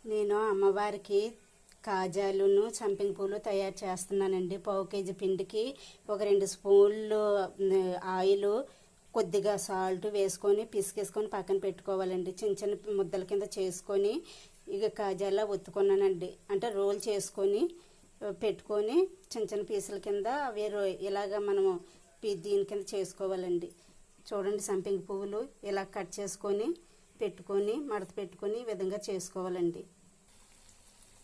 నేను అమ్మవారికి కాజాలును సంపెంగ పూలు తయారు చేస్తున్నానండి. పావు కేజీ పిండికి ఒక 2 స్పూన్లు ఆయిల్, కొద్దిగా సాల్ట్ వేసుకొని పిసికేసుకొని పక్కన పెట్టుకోవాలండి. చిన్న చిన్న ముద్దల కింద చేసుకొని ఇక కాజాలా ఒత్తుకున్నానండి. అంటే రోల్ చేసుకొని పెట్టుకొని చిన్న చిన్న పీసుల కింద అవి ఇలాగ మనము దీని కింద చేసుకోవాలండి. చూడండి, సంపెంగ పువ్వులు ఇలా కట్ చేసుకొని పెట్టుకొని మడత పెట్టుకొని ఈ విధంగా చేసుకోవాలండి.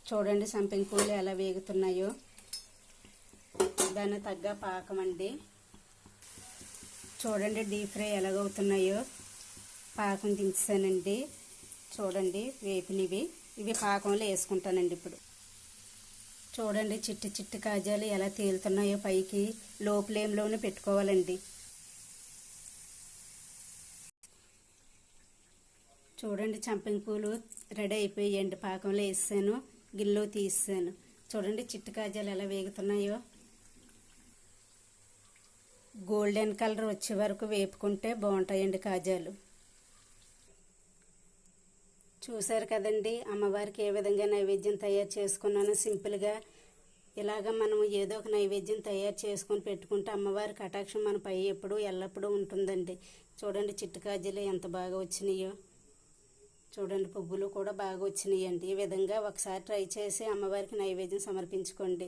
చూడండి సంపెంగ పువ్వులు ఎలా వేగుతున్నాయో. దానికి తగ్గ పాకం అండి. చూడండి డీప్ ఫ్రై ఎలాగవుతున్నాయో. పాకం దించానండి. చూడండి వేపినవి ఇవి పాకంలో వేసుకుంటానండి. ఇప్పుడు చూడండి చిట్టి చిట్టి కాజాలు ఎలా తేలుతున్నాయో పైకి. లో ఫ్లేమ్లోనే పెట్టుకోవాలండి. చూడండి సంపెంగ పూలు రెడీ అయిపోయాయండి. పాకంలో వేసాను, గిన్నెలో తీసాను. చూడండి చిట్టి కాజాలు ఎలా వేగుతున్నాయో. గోల్డెన్ కలర్ వచ్చే వరకు వేపుకుంటే బాగుంటాయండి కాజాలు. చూసారు కదండి అమ్మవారికి ఏ విధంగా నైవేద్యం తయారు చేసుకున్నాను సింపుల్గా. ఇలాగ మనం ఏదో ఒక నైవేద్యం తయారు చేసుకొని పెట్టుకుంటే అమ్మవారి కటాక్షం మన పై ఎప్పుడూ ఎల్లప్పుడూ ఉంటుందండి. చూడండి చిట్టు కాజాలు ఎంత బాగా వచ్చినాయో. చూడండి పువ్వులు కూడా బాగా వచ్చినాయండి. ఈ విధంగా ఒకసారి ట్రై చేసి అమ్మవారికి నైవేద్యం సమర్పించుకోండి.